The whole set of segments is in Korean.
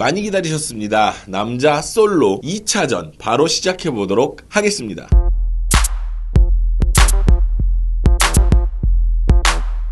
많이 기다리셨습니다. 남자 솔로 2차전 바로 시작해보도록 하겠습니다.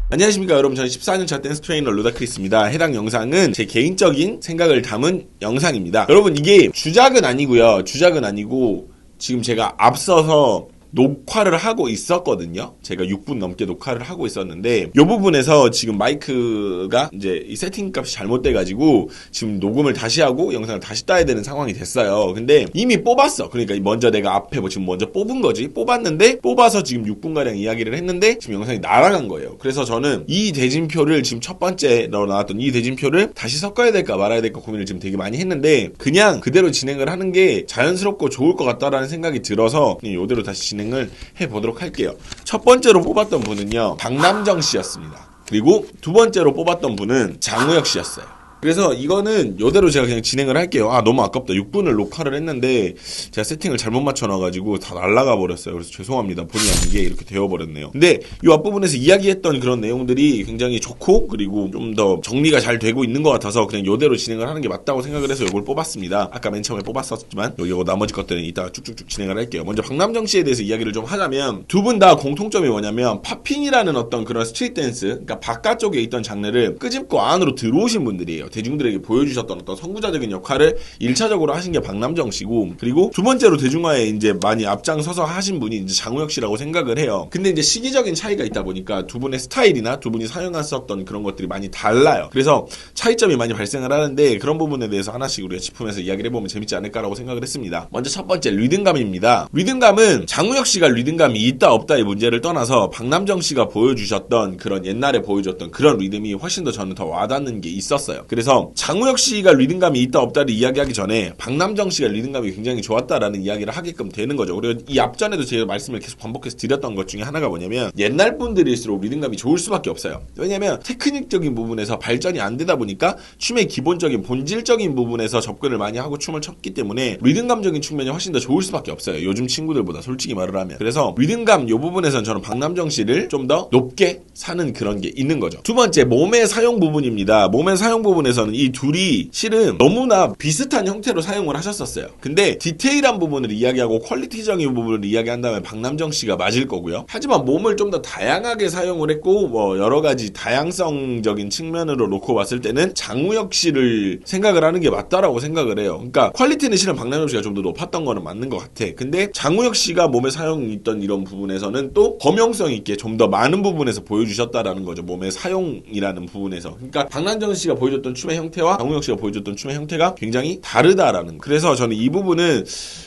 안녕하십니까 여러분, 저는 14년차 댄스 트레이너 루다크리스입니다. 해당 영상은 제 개인적인 생각을 담은 영상입니다. 여러분, 이게 주작은 아니고요. 주작은 아니고 지금 제가 앞서서 녹화를 하고 있었거든요. 제가 6분 넘게 녹화를 하고 있었는데 이 부분에서 지금 마이크가 이제 이 세팅 값이 잘못돼가지고 지금 녹음을 다시 하고 영상을 다시 따야 되는 상황이 됐어요. 근데 이미 뽑았어. 그러니까 먼저 내가 앞에 지금 먼저 뽑은 거지. 뽑았는데 뽑아서 지금 6분가량 이야기를 했는데 지금 영상이 날아간 거예요. 그래서 저는 이 대진표를 지금 첫 번째로 나왔던 이 대진표를 다시 섞어야 될까 말아야 될까 고민을 지금 되게 많이 했는데 그냥 그대로 진행을 하는 게 자연스럽고 좋을 것 같다라는 생각이 들어서 이대로 다시 진행을 해보도록 할게요. 첫 번째로 뽑았던 분은요, 박남정 씨였습니다. 그리고 두 번째로 뽑았던 분은 장우혁 씨였어요. 그래서 이거는 이대로 제가 그냥 진행을 할게요. 너무 아깝다. 6분을 녹화를 했는데 제가 세팅을 잘못 맞춰놔가지고 다 날아가 버렸어요. 그래서 죄송합니다. 본의 아니게 이렇게 되어버렸네요. 근데 이 앞부분에서 이야기했던 그런 내용들이 굉장히 좋고 그리고 좀 더 정리가 잘 되고 있는 것 같아서 그냥 이대로 진행을 하는 게 맞다고 생각을 해서 이걸 뽑았습니다. 아까 맨 처음에 뽑았었지만 여기 나머지 것들은 이따가 쭉쭉쭉 진행을 할게요. 먼저 박남정 씨에 대해서 이야기를 좀 하자면 두 분 다 공통점이 뭐냐면 팝핑이라는 어떤 그런 스트릿 댄스, 그러니까 바깥쪽에 있던 장르를 끄집고 안으로 들어오신 분들이에요. 대중들에게 보여주셨던 어떤 선구자적인 역할을 1차적으로 하신 게 박남정 씨고, 그리고 두 번째로 대중화에 이제 많이 앞장서서 하신 분이 이제 장우혁 씨라고 생각을 해요. 근데 이제 시기적인 차이가 있다 보니까 두 분의 스타일이나 두 분이 사용하셨던 그런 것들이 많이 달라요. 그래서 차이점이 많이 발생을 하는데 그런 부분에 대해서 하나씩 우리가 짚으면서 이야기를 해보면 재밌지 않을까라고 생각을 했습니다. 먼저 첫 번째, 리듬감입니다. 리듬감은 장우혁 씨가 리듬감이 있다 없다의 문제를 떠나서 박남정 씨가 보여주셨던 그런 옛날에 보여줬던 그런 리듬이 훨씬 더 저는 더 와닿는 게 있었어요. 그래서 장우혁 씨가 리듬감이 있다 없다를 이야기하기 전에 박남정 씨가 리듬감이 굉장히 좋았다라는 이야기를 하게끔 되는 거죠. 그리고 이 앞전에도 제가 말씀을 계속 반복해서 드렸던 것 중에 하나가 뭐냐면 옛날 분들일수록 리듬감이 좋을 수밖에 없어요. 왜냐면 테크닉적인 부분에서 발전이 안 되다 보니까 춤의 기본적인 본질적인 부분에서 접근을 많이 하고 춤을 췄기 때문에 리듬감적인 측면이 훨씬 더 좋을 수밖에 없어요. 요즘 친구들보다 솔직히 말을 하면. 그래서 리듬감 이 부분에서는 저는 박남정 씨를 좀 더 높게 사는 그런 게 있는 거죠. 두 번째, 몸의 사용 부분입니다. 몸의 사용 부분에서는 이 둘이 실은 너무나 비슷한 형태로 사용을 하셨었어요. 근데 디테일한 부분을 이야기하고 퀄리티적인 부분을 이야기한다면 박남정 씨가 맞을 거고요. 하지만 몸을 좀 더 다양하게 사용을 했고 여러 가지 다양성적인 측면으로 놓고 봤을 때는 장우혁 씨를 생각을 하는 게 맞다라고 생각을 해요. 그러니까 퀄리티는 실은 박남정 씨가 좀 더 높았던 거는 맞는 것 같아. 근데 장우혁 씨가 몸에 사용이 있던 이런 부분에서는 또 범용성 있게 좀 더 많은 부분에서 보여주셨다라는 거죠. 몸의 사용이라는 부분에서. 그러니까 박남정 씨가 보여줬던 춤의 형태와 장우혁 씨가 보여줬던 춤의 형태가 굉장히 다르다라는. 그래서 저는 이 부분은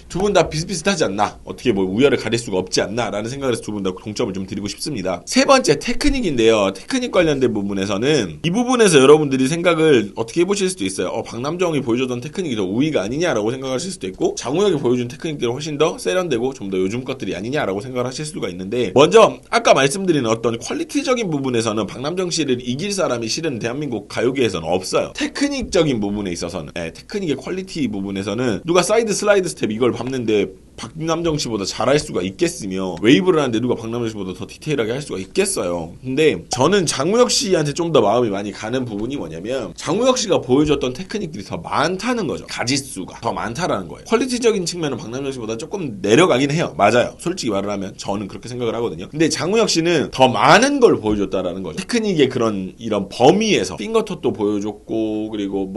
두 분 다 비슷비슷하지 않나, 어떻게 우열을 가릴 수가 없지 않나라는 생각을 해서 두 분 다 동점을 좀 드리고 싶습니다. 세 번째, 테크닉인데요. 테크닉 관련된 부분에서는 이 부분에서 여러분들이 생각을 어떻게 해보실 수도 있어요. 박남정이 보여줬던 테크닉이 더 우위가 아니냐라고 생각하실 수도 있고, 장우혁이 보여준 테크닉들이 훨씬 더 세련되고 좀 더 요즘 것들이 아니냐라고 생각을 하실 수가 있는데, 먼저 아까 말씀드린 어떤 퀄리티적인 부분에서는 박남정 씨를 이길 사람이 실은 대한민국 가요계에서는 없어요. 테크닉적인 부분에 있어서는, 테크닉의 퀄리티 부분에서는 누가 사이드 슬라이드 스텝 이걸 밟는데 박남정 씨보다 잘할 수가 있겠으며, 웨이브를 하는데 누가 박남정 씨보다 더 디테일하게 할 수가 있겠어요. 근데 저는 장우혁 씨한테 좀 더 마음이 많이 가는 부분이 뭐냐면, 장우혁 씨가 보여줬던 테크닉들이 더 많다는 거죠. 가지수가 더 많다라는 거예요. 퀄리티적인 측면은 박남정 씨보다 조금 내려가긴 해요. 맞아요. 솔직히 말을 하면 저는 그렇게 생각을 하거든요. 근데 장우혁 씨는 더 많은 걸 보여줬다라는 거죠. 테크닉의 이런 범위에서 핑거톱도 보여줬고, 그리고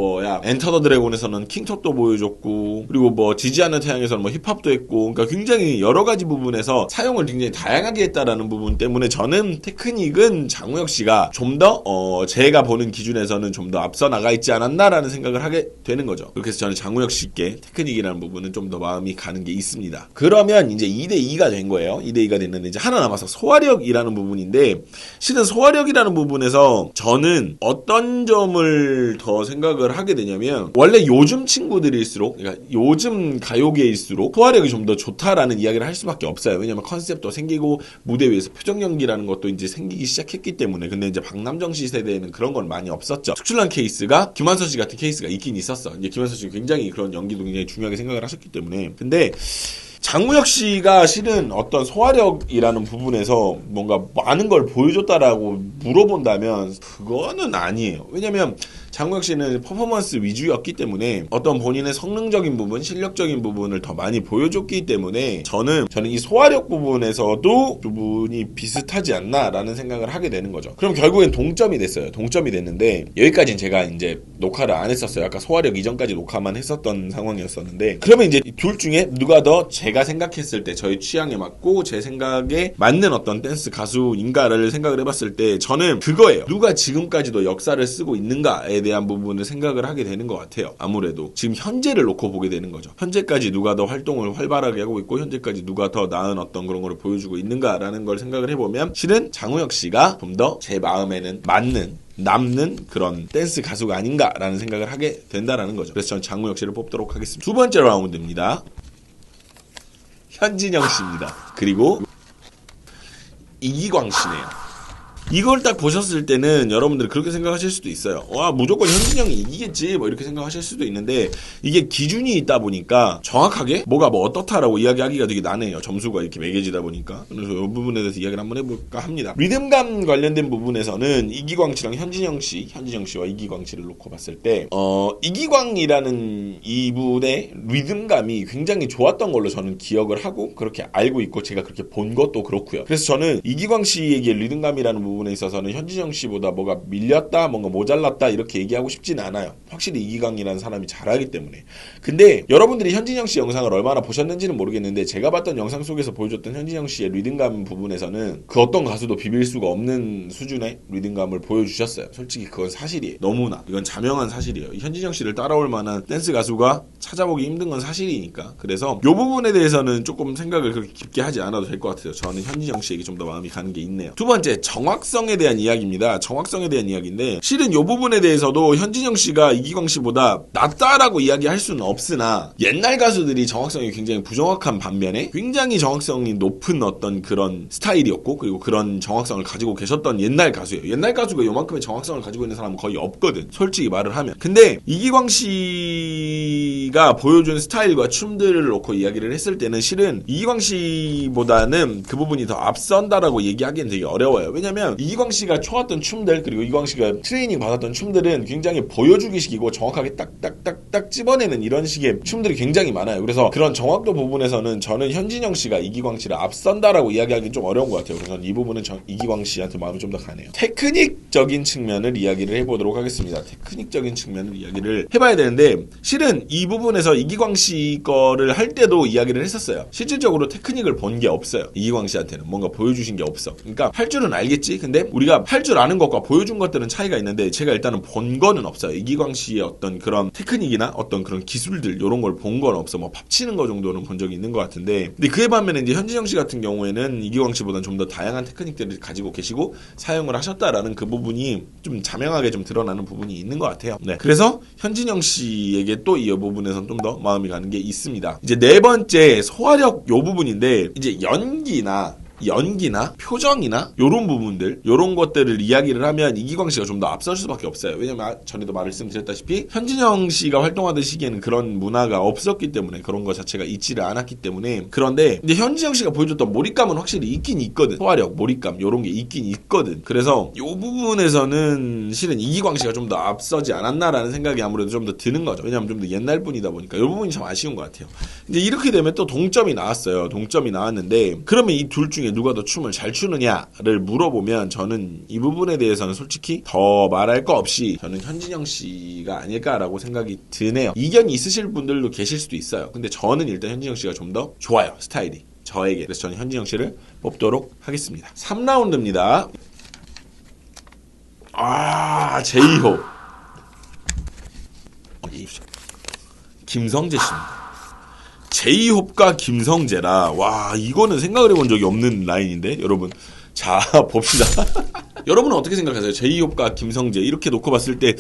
엔터 더 드래곤에서는 킹톱도 보여줬고, 그리고 지지 않는 태양에서는 힙합도 했고, 그러니까 굉장히 여러 가지 부분에서 사용을 굉장히 다양하게 했다라는 부분 때문에 저는 테크닉은 장우혁 씨가 좀 더 제가 보는 기준에서는 좀 더 앞서 나가 있지 않았나라는 생각을 하게 되는 거죠. 그렇게 해서 저는 장우혁 씨께 테크닉이라는 부분은 좀 더 마음이 가는 게 있습니다. 그러면 이제 2대2가 된 거예요. 2대2가 됐는데 이제 하나 남아서 소화력이라는 부분인데, 실은 소화력이라는 부분에서 저는 어떤 점을 더 생각을 하게 되냐면, 원래 요즘 친구들일수록, 그러니까 요즘 가요계일수록 소화력이 좀 더 좋다라는 이야기를 할 수밖에 없어요. 왜냐면 컨셉도 생기고 무대 위에서 표정 연기라는 것도 이제 생기기 시작했기 때문에. 근데 이제 박남정 씨 세대에는 그런 건 많이 없었죠. 특출난 케이스가 김한선 씨 같은 케이스가 있긴 있었어. 이제 김한선 씨가 굉장히 그런 연기도 굉장히 중요하게 생각을 하셨기 때문에. 근데 장우혁 씨가 실은 어떤 소화력이라는 부분에서 뭔가 많은 걸 보여줬다라고 물어본다면 그거는 아니에요. 왜냐면 장우혁 씨는 퍼포먼스 위주였기 때문에 어떤 본인의 성능적인 부분, 실력적인 부분을 더 많이 보여줬기 때문에 저는 이 소화력 부분에서도 부분이 비슷하지 않나라는 생각을 하게 되는 거죠. 그럼 결국엔 동점이 됐어요. 동점이 됐는데 여기까지는 제가 이제 녹화를 안 했었어요. 아까 소화력 이전까지 녹화만 했었던 상황이었었는데 그러면 이제 둘 중에 누가 더 제가 생각했을 때 저희 취향에 맞고 제 생각에 맞는 어떤 댄스 가수인가를 생각을 해봤을 때 저는 그거예요. 누가 지금까지도 역사를 쓰고 있는가에 대한 부분을 생각을 하게 되는 것 같아요. 아무래도 지금 현재를 놓고 보게 되는 거죠. 현재까지 누가 더 활동을 활발하게 하고 있고 현재까지 누가 더 나은 어떤 그런 걸 보여주고 있는가라는 걸 생각을 해보면 실은 장우혁 씨가 좀 더 제 마음에는 맞는 남는 그런 댄스 가수가 아닌가라는 생각을 하게 된다라는 거죠. 그래서 저는 장우혁 씨를 뽑도록 하겠습니다. 두 번째 라운드입니다. 현진영 씨입니다. 그리고 이기광 씨네요. 이걸 딱 보셨을 때는 여러분들이 그렇게 생각하실 수도 있어요. 와, 무조건 현진영이 이기겠지 뭐 이렇게 생각하실 수도 있는데 이게 기준이 있다 보니까 정확하게 뭐가 뭐 어떻다라고 이야기하기가 되게 난해요. 점수가 이렇게 매겨지다 보니까. 그래서 이 부분에 대해서 이야기를 한번 해볼까 합니다. 리듬감 관련된 부분에서는 이기광 씨랑 현진영 씨와 이기광 씨를 놓고 봤을 때 이기광이라는 이분의 리듬감이 굉장히 좋았던 걸로 저는 기억을 하고 그렇게 알고 있고 제가 그렇게 본 것도 그렇고요. 그래서 저는 이기광 씨에게 리듬감이라는 부분에 있어서는 현진영 씨보다 뭐가 밀렸다, 뭔가 모자랐다 이렇게 얘기하고 싶진 않아요. 확실히 이기광이라는 사람이 잘하기 때문에. 근데 여러분들이 현진영 씨 영상을 얼마나 보셨는지는 모르겠는데 제가 봤던 영상 속에서 보여줬던 현진영 씨의 리듬감 부분에서는 그 어떤 가수도 비빌 수가 없는 수준의 리듬감을 보여주셨어요. 솔직히 그건 사실이에요. 너무나 이건 자명한 사실이에요. 현진영 씨를 따라올 만한 댄스 가수가 찾아보기 힘든 건 사실이니까. 그래서 이 부분에 대해서는 조금 생각을 그렇게 깊게 하지 않아도 될 것 같아요. 저는 현진영 씨에게 좀 더 마음이 가는 게 있네요. 두 번째, 정확성에 대한 이야기입니다. 정확성에 대한 이야기인데 실은 이 부분에 대해서도 현진영 씨가 이기광 씨보다 낫다라고 이야기할 수는 없으나 옛날 가수들이 정확성이 굉장히 부정확한 반면에 굉장히 정확성이 높은 어떤 그런 스타일이었고 그리고 그런 정확성을 가지고 계셨던 옛날 가수예요. 옛날 가수가 요만큼의 정확성을 가지고 있는 사람은 거의 없거든. 솔직히 말을 하면. 근데 이기광 씨가 보여준 스타일과 춤들을 놓고 이야기를 했을 때는 실은 이기광 씨보다는 그 부분이 더 앞선다라고 얘기하기엔 되게 어려워요. 왜냐면 이기광 씨가 춰왔던 춤들 그리고 이기광 씨가 트레이닝 받았던 춤들은 굉장히 보여주기식이고 정확하게 딱딱딱딱 집어내는 이런 식의 춤들이 굉장히 많아요. 그래서 그런 정확도 부분에서는 저는 현진영 씨가 이기광 씨를 앞선다라고 이야기하기 좀 어려운 것 같아요. 그래서 이 부분은 이기광 씨한테 마음이 좀 더 가네요. 테크닉적인 측면을 이야기를 해보도록 하겠습니다. 테크닉적인 측면을 이야기를 해봐야 되는데 실은 이 부분에서 이기광 씨 거를 할 때도 이야기를 했었어요. 실질적으로 테크닉을 본 게 없어요. 이기광 씨한테는 뭔가 보여주신 게 없어. 그러니까 할 줄은 알겠지. 근데 우리가 할 줄 아는 것과 보여준 것들은 차이가 있는데 제가 일단은 본 거는 없어요. 이기광 씨의 어떤 그런 테크닉이나 어떤 그런 기술들 이런 걸 본 건 없어. 뭐 팝치는 거 정도는 본 적이 있는 것 같은데 근데 그에 반면에 이제 현진영 씨 같은 경우에는 이기광 씨보다는 좀 더 다양한 테크닉들을 가지고 계시고 사용을 하셨다라는 그 부분이 좀 자명하게 좀 드러나는 부분이 있는 것 같아요. 네. 그래서 현진영 씨에게 또 이 부분에서는 좀 더 마음이 가는 게 있습니다. 이제 네 번째 소화력 요 부분인데 이제 연기나 표정이나 요런 부분들 요런 것들을 이야기를 하면 이기광 씨가 좀 더 앞설 수밖에 없어요. 왜냐면 전에도 말씀드렸다시피 현진영 씨가 활동하던 시기에는 그런 문화가 없었기 때문에 그런 것 자체가 있지를 않았기 때문에 그런데 이제 현진영 씨가 보여줬던 몰입감은 확실히 있긴 있거든. 소화력, 몰입감 요런 게 있긴 있거든. 그래서 요 부분에서는 실은 이기광 씨가 좀 더 앞서지 않았나라는 생각이 아무래도 좀 더 드는 거죠. 왜냐면 좀 더 옛날 분이다 보니까 요 부분이 참 아쉬운 것 같아요. 근데 이렇게 되면 또 동점이 나왔어요. 동점이 나왔는데 그러면 이 둘 중에 누가 더 춤을 잘 추느냐를 물어보면 저는 이 부분에 대해서는 솔직히 더 말할 거 없이 저는 현진영 씨가 아닐까라고 생각이 드네요. 이견이 있으실 분들도 계실 수도 있어요. 근데 저는 일단 현진영 씨가 좀 더 좋아요. 스타일이 저에게. 그래서 저는 현진영 씨를 뽑도록 하겠습니다. 3라운드입니다. 제이홉 김성재 씨입니다. 제이홉과 김성재라 와 이거는 생각을 해본 적이 없는 라인인데 여러분 자 봅시다. 여러분은 어떻게 생각하세요? 제이홉과 김성재 이렇게 놓고 봤을 때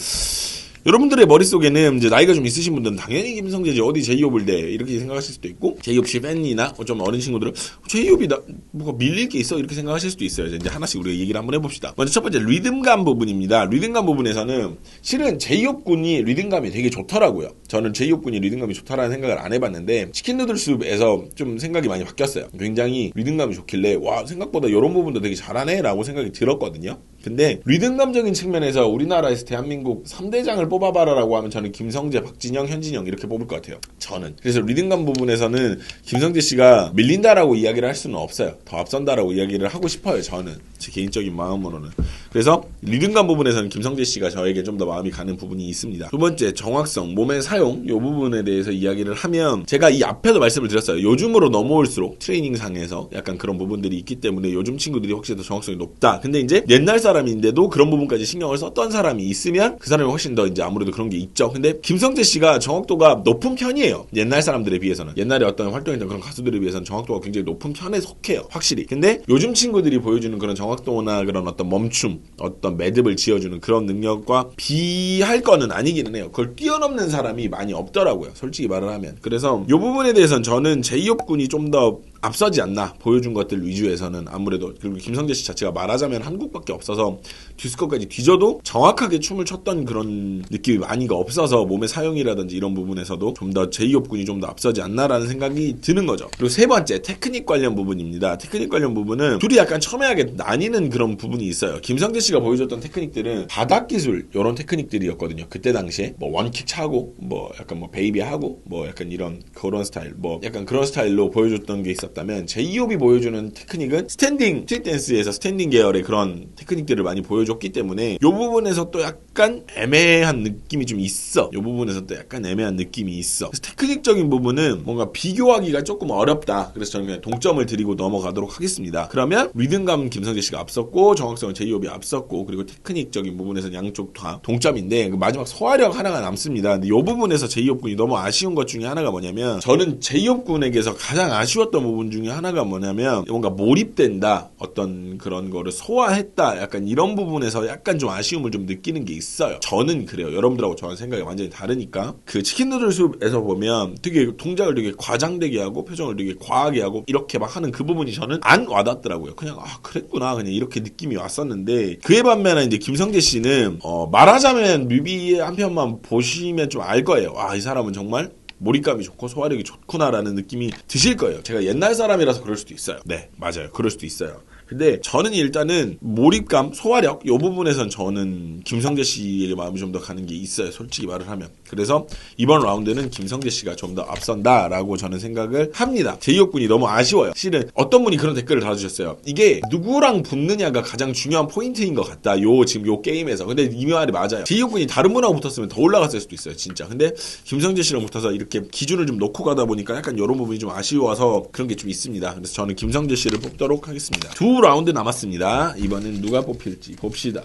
여러분들의 머릿속에는 이제 나이가 좀 있으신 분들은 당연히 김성재지 어디 제이홉을 대 이렇게 생각하실 수도 있고 제이홉 씨 팬이나 좀 어린 친구들은 제이홉이 뭐가 밀릴 게 있어 이렇게 생각하실 수도 있어요. 이제 하나씩 우리가 얘기를 한번 해봅시다. 먼저 첫 번째 리듬감 부분입니다. 리듬감 부분에서는 실은 제이홉 군이 리듬감이 되게 좋더라고요. 저는 제이홉 군이 리듬감이 좋다라는 생각을 안 해봤는데 치킨 누들숲에서 좀 생각이 많이 바뀌었어요. 굉장히 리듬감이 좋길래 와 생각보다 이런 부분도 되게 잘하네 라고 생각이 들었거든요. 근데 리듬감적인 측면에서 우리나라에서 대한민국 3대장을 뽑아봐라라고 하면 저는 김성재, 박진영, 현진영 이렇게 뽑을 것 같아요. 저는. 그래서 리듬감 부분에서는 김성재 씨가 밀린다라고 이야기를 할 수는 없어요. 더 앞선다라고 이야기를 하고 싶어요. 저는. 제 개인적인 마음으로는. 그래서 리듬감 부분에서는 김성재 씨가 저에게 좀 더 마음이 가는 부분이 있습니다. 두 번째, 정확성, 몸의 사용, 이 부분에 대해서 이야기를 하면 제가 이 앞에도 말씀을 드렸어요. 요즘으로 넘어올수록 트레이닝상에서 약간 그런 부분들이 있기 때문에 요즘 친구들이 확실히 더 정확성이 높다. 근데 이제 옛날 사람인데도 그런 부분까지 신경을 썼던 사람이 있으면 그 사람이 훨씬 더 이제 아무래도 그런 게 있죠. 근데 김성재 씨가 정확도가 높은 편이에요. 옛날 사람들에 비해서는. 옛날에 어떤 활동했던 그런 가수들에 비해서는 정확도가 굉장히 높은 편에 속해요. 확실히. 근데 요즘 친구들이 보여주는 그런 정확도나 그런 어떤 멈춤, 어떤 매듭을 지어주는 그런 능력과 비할 거는 아니기는 해요. 그걸 뛰어넘는 사람이 많이 없더라고요. 솔직히 말을 하면. 그래서 이 부분에 대해서는 저는 제이홉 군이 좀 더 앞서지 않나 보여준 것들 위주에서는 아무래도. 그리고 김성재 씨 자체가 말하자면 한국밖에 없어서 디스코까지 뒤져도 정확하게 춤을 췄던 그런 느낌이 많이가 없어서 몸의 사용이라든지 이런 부분에서도 좀 더 제이홉 군이 좀 더 앞서지 않나라는 생각이 드는 거죠. 그리고 세 번째, 테크닉 관련 부분입니다. 테크닉 관련 부분은 둘이 약간 첨예하게 나뉘는 그런 부분이 있어요. 김성재 씨가 보여줬던 테크닉들은 바닥 기술 이런 테크닉들이었거든요. 그때 당시에 뭐 원킥 차고 뭐 약간 뭐 베이비 하고 뭐 약간 이런 그런 스타일, 뭐 약간 그런 스타일로 보여줬던 게 있었다면 제이홉이 보여주는 테크닉은 스탠딩 스트릿 댄스에서 스탠딩 계열의 그런 테크닉들을 많이 보여줬기 때문에 이 부분에서 또 약간 애매한 느낌이 좀 있어. 이 부분에서 또 약간 애매한 느낌이 있어. 그래서 테크닉적인 부분은 뭔가 비교하기가 조금 어렵다. 그래서 저는 그냥 동점을 드리고 넘어가도록 하겠습니다. 그러면 리듬감 김성재 씨가 앞섰고 정확성은 제이홉이 앞섰고 그리고 테크닉적인 부분에서는 양쪽 다 동점인데 마지막 소화력 하나가 남습니다. 근데 이 부분에서 제이홉 군이 너무 아쉬운 것 중에 하나가 뭐냐면 저는 제이홉 군에게서 가장 아쉬웠던 부분 중에 하나가 뭐냐면 뭔가 몰입된다. 어떤 그런 거를 소화했다. 약간 이런 부분에서 약간 좀 아쉬움을 좀 느끼는 게 있어요. 저는 그래요. 여러분들하고 저랑 생각이 완전히 다르니까. 그 치킨 누들 숲에서 보면 되게 동작을 되게 과장되게 하고 표정을 되게 과하게 하고 이렇게 막 하는 그 부분이 저는 안 와닿더라고요. 그냥 그랬구나. 그냥 이렇게 느낌이 왔었는데 그에 반면에 이제 김성재 씨는 말하자면 뮤비 한 편만 보시면 좀 알 거예요. 이 사람은 정말 몰입감이 좋고 소화력이 좋구나라는 느낌이 드실 거예요. 제가 옛날 사람이라서 그럴 수도 있어요. 네, 맞아요. 그럴 수도 있어요. 근데 저는 일단은 몰입감, 소화력 이 부분에선 저는 김성재 씨에게 마음이 좀 더 가는 게 있어요. 솔직히 말을 하면. 그래서 이번 라운드는 김성재 씨가 좀 더 앞선다라고 저는 생각을 합니다. 제이홉 군이 너무 아쉬워요. 실은 어떤 분이 그런 댓글을 달아주셨어요. 이게 누구랑 붙느냐가 가장 중요한 포인트인 것 같다. 지금 요 게임에서. 근데 이 말이 맞아요. 제이홉 군이 다른 분하고 붙었으면 더 올라갔을 수도 있어요. 진짜. 근데 김성재 씨랑 붙어서 이렇게 기준을 좀 놓고 가다 보니까 약간 이런 부분이 좀 아쉬워서 그런 게 좀 있습니다. 그래서 저는 김성재 씨를 뽑도록 하겠습니다. 두 라운드 남았습니다. 이번엔 누가 뽑힐지 봅시다.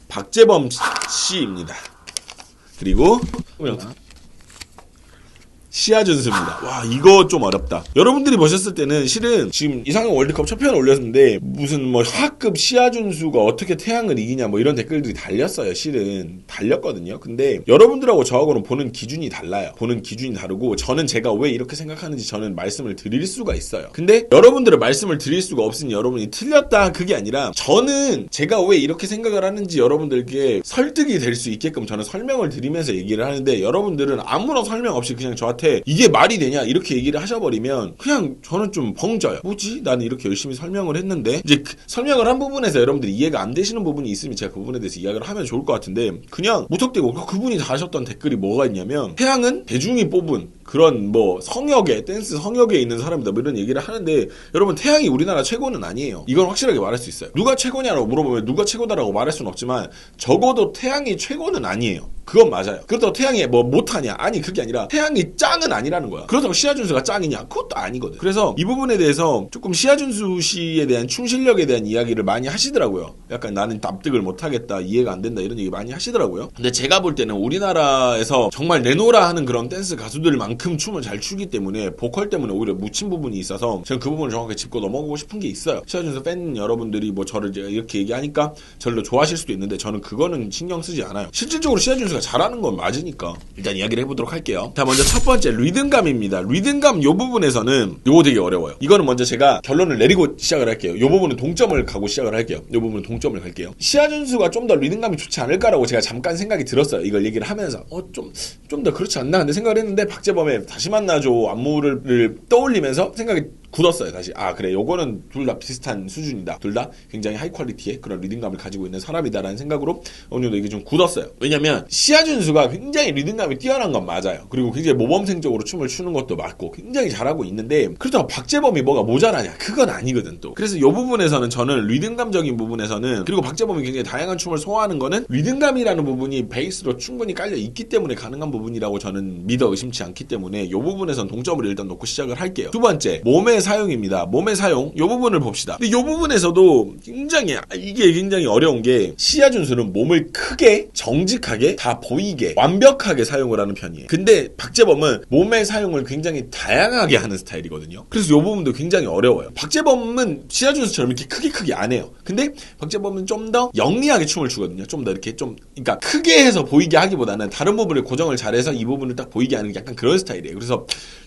박재범 씨입니다. 그리고 시아준수입니다. 와, 이거 좀 어렵다. 여러분들이 보셨을 때는 실은 지금 이상형 월드컵 첫 편 올렸는데 무슨 뭐 하급 시아준수가 어떻게 태양을 이기냐 뭐 이런 댓글들이 달렸어요. 실은 달렸거든요. 근데 여러분들하고 저하고는 보는 기준이 달라요. 보는 기준이 다르고 저는 제가 왜 이렇게 생각하는지 저는 말씀을 드릴 수가 있어요. 근데 여러분들은 말씀을 드릴 수가 없으니 여러분이 틀렸다 그게 아니라 저는 제가 왜 이렇게 생각을 하는지 여러분들께 설득이 될 수 있게끔 저는 설명을 드리면서 얘기를 하는데 여러분들은 아무런 설명 없이 그냥 저한테 이게 말이 되냐 이렇게 얘기를 하셔버리면 그냥 저는 좀 벙져요. 뭐지? 나는 이렇게 열심히 설명을 했는데 이제 설명을 한 부분에서 여러분들이 이해가 안 되시는 부분이 있으면 제가 그 부분에 대해서 이야기를 하면 좋을 것 같은데 그냥 무턱대고 그분이 다하셨던 댓글이 뭐가 있냐면 태양은 대중이 뽑은 그런 뭐 성역에 댄스 성역에 있는 사람이다 뭐 이런 얘기를 하는데 여러분 태양이 우리나라 최고는 아니에요. 이건 확실하게 말할 수 있어요. 누가 최고냐라고 물어보면 누가 최고다라고 말할 수는 없지만 적어도 태양이 최고는 아니에요. 그건 맞아요. 그렇다고 태양이 뭐 못하냐? 아니 그게 아니라 태양이 짱은 아니라는 거야. 그렇다고 시아준수가 짱이냐? 그것도 아니거든. 그래서 이 부분에 대해서 조금 시아준수 씨에 대한 춤 실력에 대한 이야기를 많이 하시더라고요. 약간 나는 납득을 못하겠다, 이해가 안 된다 이런 얘기 많이 하시더라고요. 근데 제가 볼 때는 우리나라에서 정말 내노라 하는 그런 댄스 가수들만큼 춤을 잘 추기 때문에 보컬 때문에 오히려 묻힌 부분이 있어서 저는 그 부분을 정확하게 짚고 넘어가고 싶은 게 있어요. 시아준수 팬 여러분들이 뭐 저를 이렇게 얘기하니까 저를 좋아하실 수도 있는데 저는 그거는 신경 쓰지 않아요. 실질적으로 시아준수 잘하는 건 맞으니까 일단 이야기를 해보도록 할게요. 자, 먼저 첫 번째 리듬감입니다. 리듬감 요 부분에서는 요거 되게 어려워요. 이거는 먼저 제가 결론을 내리고 시작을 할게요. 요 부분은 동점을 가고 시작을 할게요. 요 부분은 동점을 갈게요. 시아준수가 좀 더 리듬감이 좋지 않을까라고 제가 잠깐 생각이 들었어요. 이걸 얘기를 하면서 좀 더 그렇지 않나 근데 생각을 했는데 박재범의 다시 만나줘 안무를 떠올리면서 생각이 굳었어요 다시. 아 그래 요거는 둘 다 비슷한 수준이다. 둘 다 굉장히 하이 퀄리티의 그런 리듬감을 가지고 있는 사람이다라는 생각으로 어느 정도 이게 좀 굳었어요. 왜냐면 시아준수가 굉장히 리듬감이 뛰어난 건 맞아요. 그리고 굉장히 모범생적으로 춤을 추는 것도 맞고 굉장히 잘하고 있는데 그렇다고 박재범이 뭐가 모자라냐? 그건 아니거든 또. 그래서 이 부분에서는 저는 리듬감적인 부분에서는 그리고 박재범이 굉장히 다양한 춤을 소화하는 거는 리듬감이라는 부분이 베이스로 충분히 깔려 있기 때문에 가능한 부분이라고 저는 믿어 의심치 않기 때문에 이 부분에서는 동점을 일단 놓고 시작을 할게요. 두 번째 몸의 사용입니다. 몸의 사용 이 부분을 봅시다. 근데 이 부분에서도 이게 굉장히 어려운 게 시아준수는 몸을 크게 정직하게 다 보이게 완벽하게 사용을 하는 편이에요. 근데 박재범은 몸의 사용을 굉장히 다양하게 하는 스타일이거든요. 그래서 이 부분도 굉장히 어려워요. 박재범은 시아준수처럼 이렇게 크게 안 해요. 근데 박재범은 좀 더 영리하게 춤을 추거든요. 좀 더 이렇게 그러니까 크게 해서 보이게 하기보다는 다른 부분을 고정을 잘해서 이 부분을 딱 보이게 하는 게 약간 그런 스타일이에요. 그래서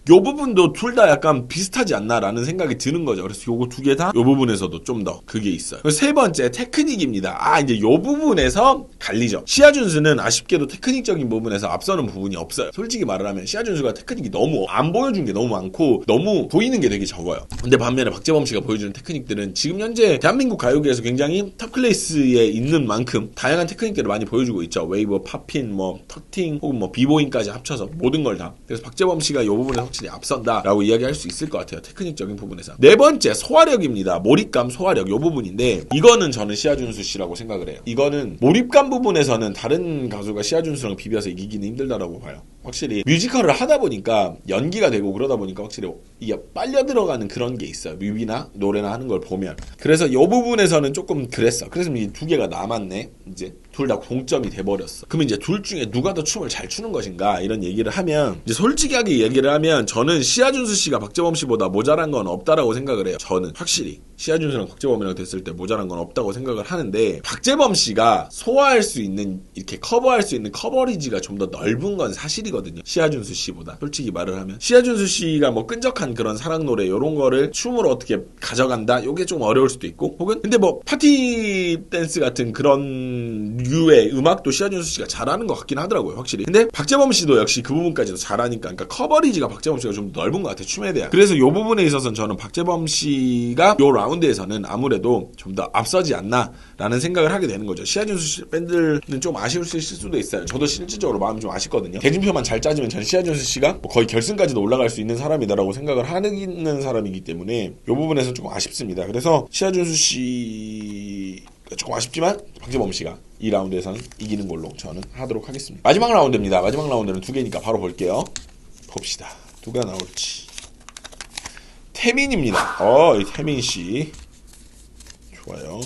요 부분도 둘 다 약간 비슷하지 않나라는 생각이 드는 거죠. 그래서 요거 두 개 다 요 부분에서도 좀 더 그게 있어요. 세 번째 테크닉입니다. 이제 요 부분에서 갈리죠. 시아준수는 아쉽게도 테크닉적인 부분에서 앞서는 부분이 없어요. 솔직히 말을 하면 시아준수가 테크닉이 너무 안 보여준 게 너무 많고 너무 보이는 게 되게 적어요. 근데 반면에 박재범 씨가 보여주는 테크닉들은 지금 현재 대한민국 가요계에서 굉장히 탑 클래스에 있는 만큼 다양한 테크닉들을 많이 보여주고 있죠. 웨이브, 팝핀, 터팅 혹은 비보잉까지 합쳐서 모든 걸 다. 그래서 박재범 씨가 이 부분에 확실히 앞선다라고 이야기할 수 있을 것 같아요. 테크닉적인 부분에서. 네 번째 소화력입니다. 몰입감, 소화력 이 부분인데 이거는 저는 시아준수 씨라고 생각을 해요. 이거는 몰입감 부분에서는 다른 가수가 시아준수랑 비벼서 이기기는 힘들다라고 봐요. 확실히 뮤지컬을 하다 보니까 연기가 되고 그러다 보니까 확실히 이게 빨려 들어가는 그런 게 있어요. 뮤비나 노래나 하는 걸 보면. 그래서 이 부분에서는 조금 그랬어. 그래서 이 두 개가 남았네. 이제 둘 다 동점이 돼버렸어. 그러면 이제 둘 중에 누가 더 춤을 잘 추는 것인가 이런 얘기를 하면 이제 솔직하게 얘기를 하면 저는 시아준수 씨가 박재범 씨보다 모자란 건 없다라고 생각을 해요. 저는 확실히 시아준수랑 박재범이랑 됐을 때 모자란 건 없다고 생각을 하는데 박재범 씨가 소화할 수 있는 이렇게 커버할 수 있는 커버리지가 좀 더 넓은 건 사실이거든요. 시아준수 씨보다 솔직히 말을 하면 시아준수 씨가 끈적한 그런 사랑 노래 이런 거를 춤으로 어떻게 가져간다 요게 좀 어려울 수도 있고 혹은 근데 파티 댄스 같은 그런 류의 음악도 시아준수 씨가 잘하는 것 같긴 하더라고요. 확실히. 근데 박재범 씨도 역시 그 부분까지도 잘하니까 그러니까 커버리지가 박재범 씨가 좀 넓은 것 같아요. 춤에 대한. 그래서 이 부분에 있어서는 저는 박재범 씨가 이 라운드에서는 아무래도 좀 더 앞서지 않나라는 생각을 하게 되는 거죠. 시아준수 씨 밴드는 좀 아쉬울 수도 있어요. 저도 실질적으로 마음이 좀 아쉽거든요. 대진표만 잘 짜지면 전 시아준수 씨가 거의 결승까지도 올라갈 수 있는 사람이다라고 생각을 하는 사람이기 때문에 이 부분에서 조금 아쉽습니다. 그래서 시아준수 씨 조금 아쉽지만 박재범 씨가 이 라운드에서는 이기는 걸로 저는 하도록 하겠습니다. 마지막 라운드입니다. 마지막 라운드는 두 개니까 바로 볼게요. 봅시다. 누가 나올지. 태민입니다. 이 태민 씨. 좋아요.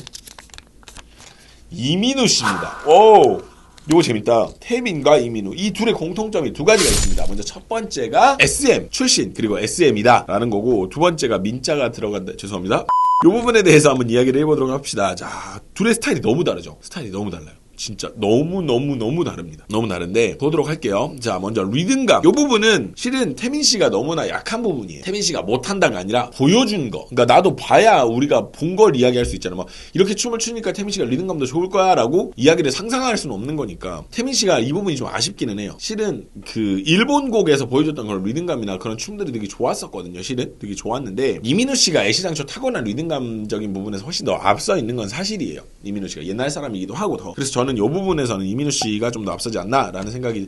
이민우 씨입니다. 이거 재밌다. 태민과 이민우. 이 둘의 공통점이 두 가지가 있습니다. 먼저 첫 번째가 SM 출신 그리고 SM이다 라는 거고 두 번째가 민자가 들어간다. 죄송합니다. 이 부분에 대해서 한번 이야기를 해보도록 합시다. 자, 둘의 스타일이 너무 다르죠. 스타일이 너무 달라요. 진짜 너무 다릅니다. 너무 다른데 보도록 할게요. 자, 먼저 리듬감. 이 부분은 실은 태민 씨가 너무나 약한 부분이에요. 태민 씨가 못한다가 아니라 보여준 거. 그러니까 나도 봐야 우리가 본 걸 이야기할 수 있잖아. 이렇게 춤을 추니까 태민 씨가 리듬감도 좋을 거야 라고 이야기를 상상할 수는 없는 거니까 태민 씨가 이 부분이 좀 아쉽기는 해요. 실은 그 일본 곡에서 보여줬던 그런 리듬감이나 그런 춤들이 되게 좋았었거든요. 실은 되게 좋았는데 이민우 씨가 애시당초 타고난 리듬감적인 부분에서 훨씬 더 앞서 있는 건 사실이에요. 이민우 씨가 옛날 사람이기도 하고 더. 그래서 저는 이 부분에서는 이민우 씨가 좀 더 앞서지 않나라는 생각이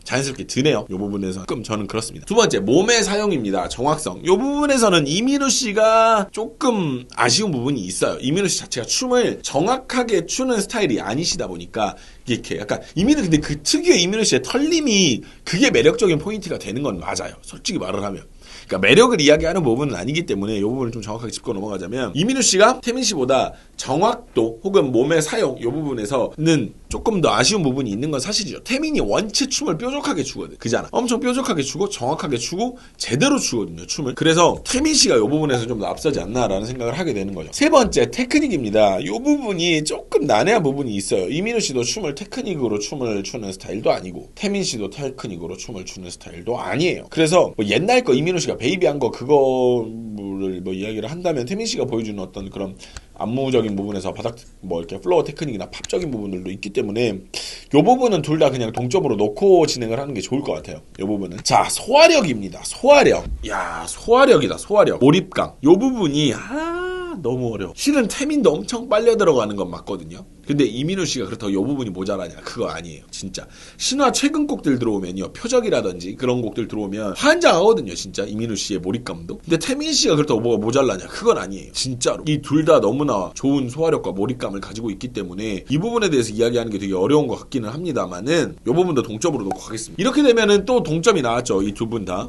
자연스럽게 드네요. 이 부분에서 조금 저는 그렇습니다. 두 번째 몸의 사용입니다. 정확성. 이 부분에서는 이민우 씨가 조금 아쉬운 부분이 있어요. 이민우 씨 자체가 춤을 정확하게 추는 스타일이 아니시다 보니까 이렇게 약간 이민우 근데 그 특유의 이민우 씨의 털림이 그게 매력적인 포인트가 되는 건 맞아요. 솔직히 말을 하면. 그러니까 매력을 이야기하는 부분은 아니기 때문에 이 부분을 좀 정확하게 짚고 넘어가자면 이민우 씨가 태민 씨보다 정확도 혹은 몸의 사용 이 부분에서는 조금 더 아쉬운 부분이 있는 건 사실이죠. 태민이 원체 춤을 뾰족하게 추거든. 그잖아. 엄청 뾰족하게 추고 정확하게 추고 제대로 추거든요. 춤을. 그래서 태민 씨가 이 부분에서 좀 더 앞서지 않나라는 생각을 하게 되는 거죠. 세 번째 테크닉입니다. 이 부분이 조금 난해한 부분이 있어요. 이민우 씨도 춤을 테크닉으로 춤을 추는 스타일도 아니고 태민 씨도 테크닉으로 춤을 추는 스타일도 아니에요. 그래서 옛날 거 이민우 씨 씨가 베이비한 거 그거를 뭐 이야기를 한다면 태민 씨가 보여주는 어떤 그런 안무적인 부분에서 바닥 뭐 이렇게 플로어 테크닉이나 팝적인 부분들도 있기 때문에 요 부분은 둘 다 그냥 동점으로 놓고 진행을 하는 게 좋을 것 같아요. 요 부분은. 자, 소화력입니다. 소화력. 야, 소화력이다. 소화력. 몰입감. 요 부분이 너무 어려워. 실은 태민도 엄청 빨려 들어가는 건 맞거든요. 근데 이민우 씨가 그렇다고 이 부분이 모자라냐? 그거 아니에요. 진짜. 신화 최근 곡들 들어오면요. 표적이라든지 그런 곡들 들어오면 환장하거든요. 진짜 이민우 씨의 몰입감도. 근데 태민 씨가 그렇다고 뭐가 모자라냐? 그건 아니에요. 진짜로. 이 둘 다 너무나 좋은 소화력과 몰입감을 가지고 있기 때문에 이 부분에 대해서 이야기하는 게 되게 어려운 것 같기는 합니다만은 이 부분도 동점으로 놓고 가겠습니다. 이렇게 되면은 또 동점이 나왔죠. 이 두 분 다.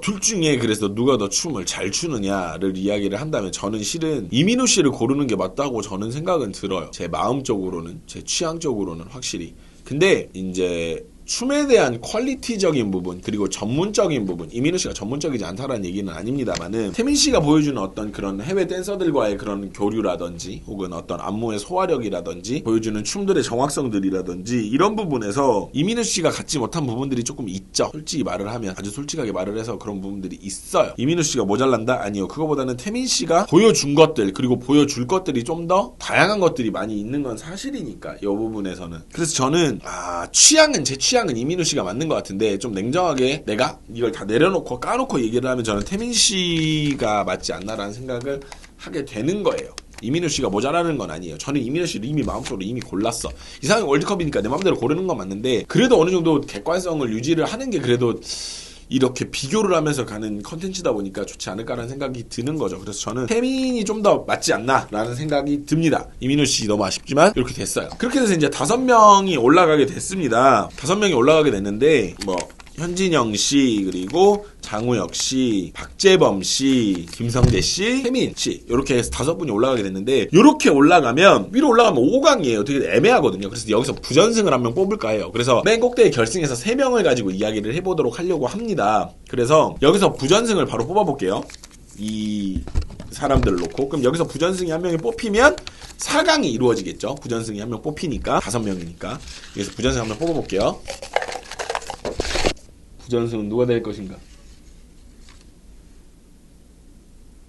둘 중에 그래서 누가 더 춤을 잘 추느냐를 이야기를 한다면 저는 실은 이민우 씨를 고르는 게 맞다고 저는 생각은 들어요. 제 마음적으로는, 제 취향적으로는 확실히. 근데 이제 춤에 대한 퀄리티적인 부분 그리고 전문적인 부분, 이민우 씨가 전문적이지 않다라는 얘기는 아닙니다만은 태민 씨가 보여주는 어떤 그런 해외 댄서들과의 그런 교류라든지 혹은 어떤 안무의 소화력이라든지 보여주는 춤들의 정확성들이라든지 이런 부분에서 이민우 씨가 갖지 못한 부분들이 조금 있죠. 솔직히 말을 하면, 아주 솔직하게 말을 해서 그런 부분들이 있어요. 이민우 씨가 모자란다? 아니요. 그거보다는 태민 씨가 보여준 것들 그리고 보여줄 것들이 좀 더 다양한 것들이 많이 있는 건 사실이니까 이 부분에서는. 그래서 저는 제 취향은 이민우 씨가 맞는 것 같은데 좀 냉정하게 내가 이걸 다 내려놓고 까놓고 얘기를 하면 저는 태민 씨가 맞지 않나라는 생각을 하게 되는 거예요. 이민우 씨가 모자라는 건 아니에요. 저는 이민우 씨를 이미 마음속으로 이미 골랐어. 이상하게 월드컵이니까 내 마음대로 고르는 건 맞는데 그래도 어느 정도 객관성을 유지를 하는 게 그래도 이렇게 비교를 하면서 가는 컨텐츠다 보니까 좋지 않을까라는 생각이 드는 거죠. 그래서 저는 태민이 좀 더 맞지 않나라는 생각이 듭니다. 이민우 씨 너무 아쉽지만 이렇게 됐어요. 그렇게 돼서 이제 5명이 올라가게 됐습니다. 5명이 올라가게 됐는데 뭐 현진영 씨, 그리고 장우혁 씨, 박재범 씨, 김성재 씨, 태민 씨 이렇게 해서 5분이 올라가게 됐는데 이렇게 올라가면 위로 올라가면 5강이에요. 되게 애매하거든요. 그래서 여기서 부전승을 한 명 뽑을까 해요. 그래서 맨 꼭대기 결승에서 3명을 가지고 이야기를 해보도록 하려고 합니다. 그래서 여기서 부전승을 바로 뽑아볼게요. 이 사람들을 놓고 그럼 여기서 부전승이 한 명이 뽑히면 4강이 이루어지겠죠. 부전승이 한 명 뽑히니까 5명이니까 여기서 부전승 한 명 뽑아볼게요. 부전승은 누가 될 것인가?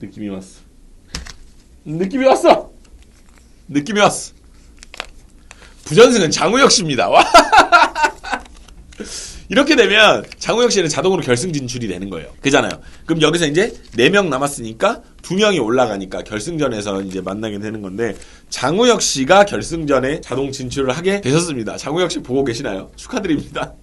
느낌이 왔어. 느낌이 왔어. 부전승은 장우혁 씨입니다. 와. 이렇게 되면 장우혁 씨는 자동으로 결승 진출이 되는 거예요. 그잖아요. 그럼 여기서 이제 4명 남았으니까 2명이 올라가니까 결승전에서 이제 만나게 되는 건데 장우혁 씨가 결승전에 자동 진출을 하게 되셨습니다. 장우혁 씨 보고 계시나요? 축하드립니다.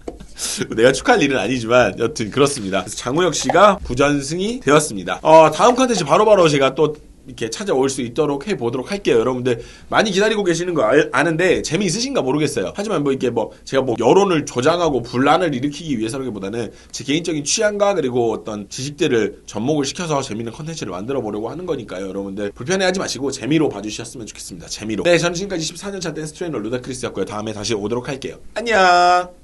내가 축하할 일은 아니지만 여튼 그렇습니다. 그래서 장우혁 씨가 부전승이 되었습니다. 다음 컨텐츠 바로바로 제가 또 이렇게 찾아올 수 있도록 해보도록 할게요. 여러분들 많이 기다리고 계시는 거 아는데 재미있으신가 모르겠어요. 하지만 뭐 이게 뭐 제가 뭐 여론을 조장하고 분란을 일으키기 위해서라기보다는 제 개인적인 취향과 그리고 어떤 지식들을 접목을 시켜서 재미있는 컨텐츠를 만들어 보려고 하는 거니까요. 여러분들 불편해하지 마시고 재미로 봐주셨으면 좋겠습니다. 재미로. 네, 저는 지금까지 14년차 댄스 트레이너 루다크리스였고요. 다음에 다시 오도록 할게요. 안녕.